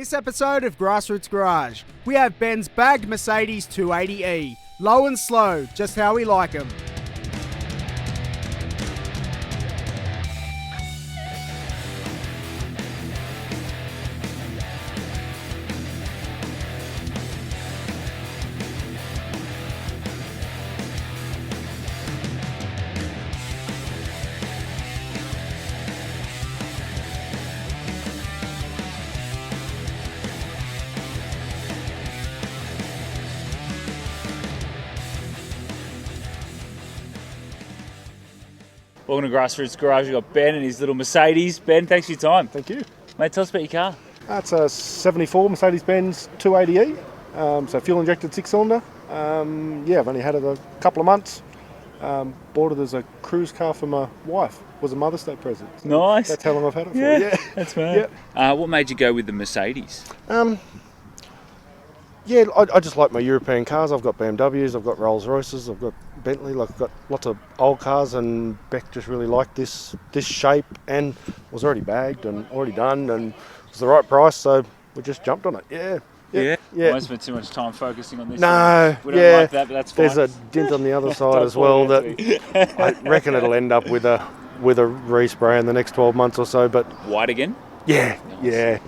this episode of Grassroots Garage, we have Ben's bagged Mercedes 280e. Low and slow, just how we like them. Welcome to Grassroots Garage. We've got Ben and his little Mercedes. Ben, thanks for your time. Thank you. Mate, tell us about your car. That's a 74 Mercedes-Benz 280e, so fuel-injected six-cylinder. I've only had it a couple of months. Bought it as a cruise car for my wife. It was a Mother's Day present. So nice. That's how long I've had it for. Yeah, that's right. Yeah. What made you go with the Mercedes? I just like my European cars. I've got BMWs, I've got Rolls Royces, I've got Bentley. I've got lots of old cars, and Beck just really liked this shape, and was already bagged and already done, and it was the right price, so we just jumped on it. Yeah. I won't spend too much time focusing on this. No, we don't like that, but that's fine. There's a dent on the other side as well that I reckon it'll end up with a respray in the next 12 months or so. But white again? Yeah, nice. Yeah.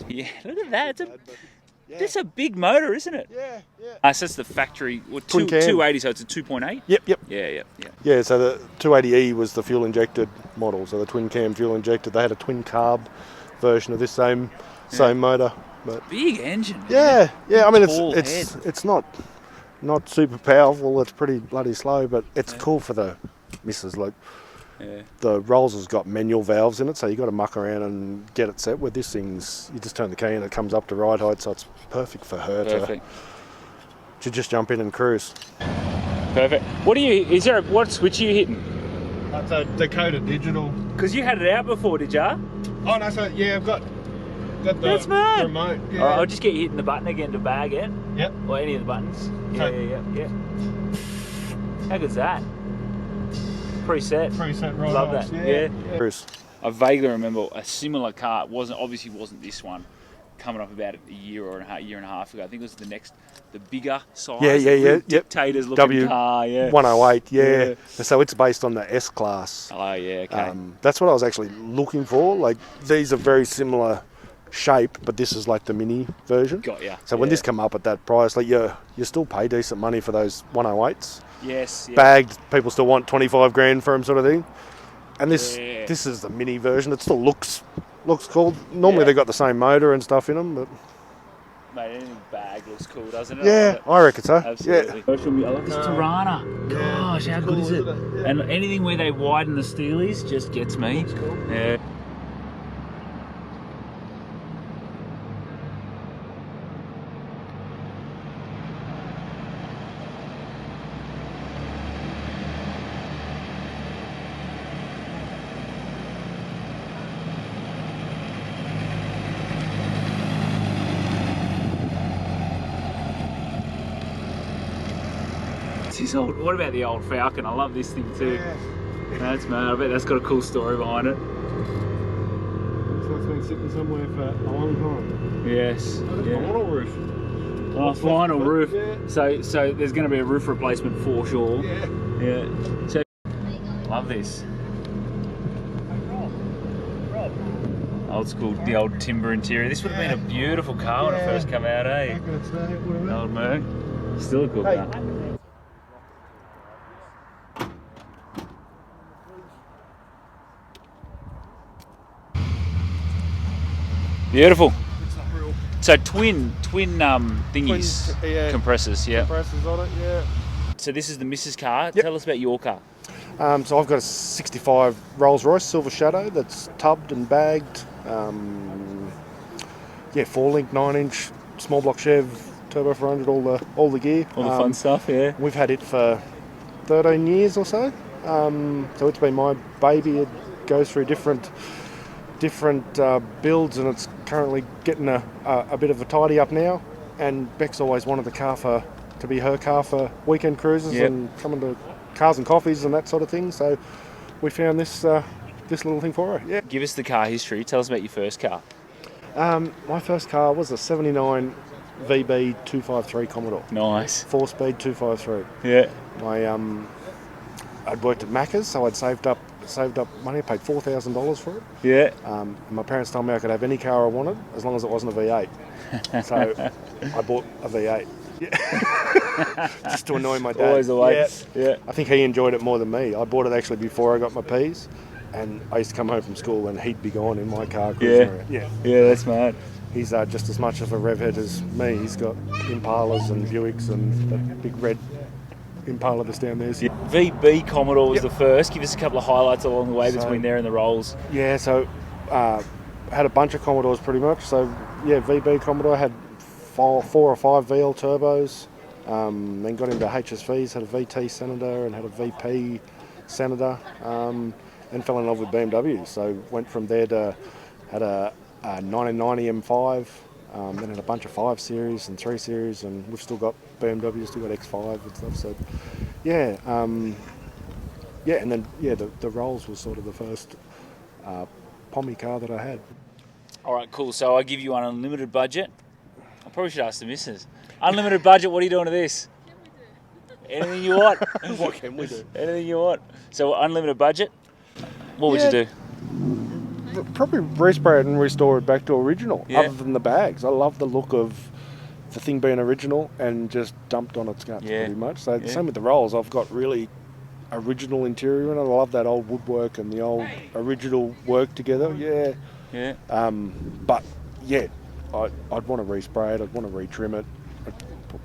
Yeah, look at that. It's a big motor, isn't it? Yeah. So it's the factory, Twin cam. 280, so it's a 2.8? Yep. Yeah. Yeah, so the 280e was the fuel-injected model, so the twin-cam fuel-injected. They had a twin-carb version of this same motor. But big engine. Yeah. I mean, Tall it's not super powerful. It's pretty bloody slow, but it's cool for the missus. Like, the Rolls has got manual valves in it, so you got to muck around and get it set. With this thing's, you just turn the key and it comes up to ride height, so it's perfect for her to just jump in and cruise. Perfect. What switch are you hitting? That's a Dakota Digital. Because you had it out before, did ya? Oh no, so yeah, I've got the That's mad. remote. Yeah. All right, I'll just get you hitting the button again to bag it. Yep. Or any of the buttons. Yeah. How good's that? Preset right. Love nice. that. Yeah. Cruise. I vaguely remember a similar car. It wasn't this one. Coming up about a year and a half ago. I think it was the bigger size. Yeah. Dictators looking car. Yeah. 108. Yeah. So it's based on the S class. Oh yeah. Okay. That's what I was actually looking for. Like, these are very similar shape, but this is like the mini version. Got ya. So when this come up at that price, like you still pay decent money for those 108s. Yes. Yeah. Bagged, people still want 25 grand for them, sort of thing. And this is the mini version. It still looks cool. Normally they've got the same motor and stuff in them, but mate, anything bag looks cool, doesn't it? Yeah, I reckon so. Absolutely. Yeah. I like this Tirana. Gosh, how good is it? And anything where they widen the steelies just gets me. That's cool. Yeah. What about the old Falcon? I love this thing too. Yeah. That's mad. I bet that's got a cool story behind it. Looks like it's been sitting somewhere for a long time. Yes. Vinyl roof. Oh, final roof. Yeah. So there's going to be a roof replacement for sure. Yeah. So love this. Old school, the old timber interior. This would have been a beautiful car when it first came out, eh? Old Merc. Still a cool car. Beautiful. So twin thingies, compressors, Compressors on it, yeah. So this is the Mrs. car. Yep. Tell us about your car. So I've got a 65 Rolls Royce Silver Shadow that's tubbed and bagged. 4-link, 9-inch, small block Chev, turbo 400, all the gear. All the fun stuff, yeah. We've had it for 13 years or so. So it's been my baby. It goes through different builds, and it's currently getting a bit of a tidy up now. And Beck's always wanted the car for to be her car for weekend cruises Yep. and coming to cars and coffees and that sort of thing. So we found this little thing for her. Yeah. Give us the car history. Tell us about your first car. My first car was a 79 VB 253 Commodore. Nice. 4-speed 253. Yeah. I'd worked at Macca's, so I'd saved up money. I paid $4,000 for it. Yeah. My parents told me I could have any car I wanted as long as it wasn't a V8. So I bought a V8. Yeah. Just to annoy my dad. Always the way. Yeah. I think he enjoyed it more than me. I bought it actually before I got my P's, and I used to come home from school and he'd be gone in my car cruising around. Yeah. Yeah, that's mad. He's just as much of a rev head as me. He's got Impalas and Buicks and that big red Impala that's down there. So, VB Commodore was the first. Give us a couple of highlights along the way between there and the Rolls. Yeah, so had a bunch of Commodores pretty much. So yeah, VB Commodore had four or five VL turbos. Then got into HSVs, had a VT Senator and had a VP Senator. And fell in love with BMW. So went from there to had a 1990 M5. Then had a bunch of 5 Series and 3 Series, and we've still got BMW, still got X5 and stuff. So, yeah, and then the Rolls was sort of the first Pommy car that I had. All right, cool. So I give you an unlimited budget. I probably should ask the missus. Unlimited budget. What are you doing to this? Anything you want. What can we do? Anything you want. So unlimited budget. What would you do? Probably respray it and restore it back to original, Yeah. other than the bags. I love the look of the thing being original and just dumped on its guts pretty much. So same with the Rolls. I've got really original interior and I love that old woodwork and the old original work together. Yeah. Yeah. But yeah, I'd want to respray it. I'd want to retrim it. I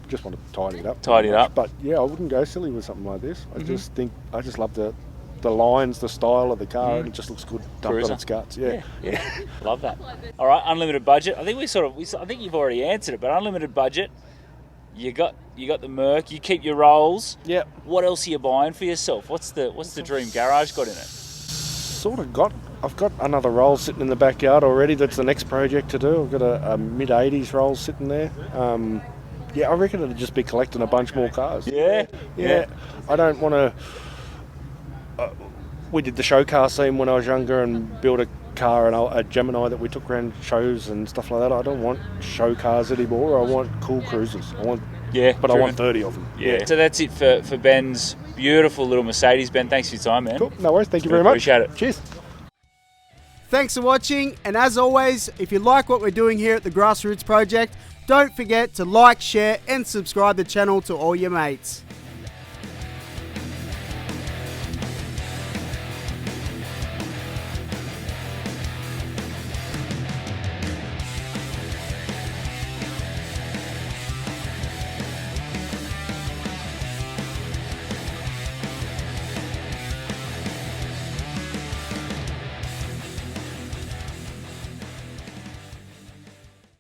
just want to tidy it up. Tidy it up. But yeah, I wouldn't go silly with something like this. I just love the lines, the style of the car, and it just looks good dumped on its guts. Yeah. Love that. All right, unlimited budget. I think I think you've already answered it, but unlimited budget. You got the Merc. You keep your Rolls. Yeah. What else are you buying for yourself? What's the dream garage got in it? I've got another Roll sitting in the backyard already. That's the next project to do. I've got a mid-80s Roll sitting there. I reckon it'd just be collecting a bunch more cars. Yeah. I don't want to. We did the show car scene when I was younger and built a car and a Gemini that we took around shows and stuff like that. I don't want show cars anymore. I want cool cruisers. I want 30 of them. Yeah. So that's it for Ben's beautiful little Mercedes. Ben, thanks for your time, man. Cool. No worries. Thank you very much. Appreciate it. Cheers. Thanks for watching, and as always, if you like what we're doing here at the Grassroots Project, don't forget to like, share and subscribe the channel to all your mates.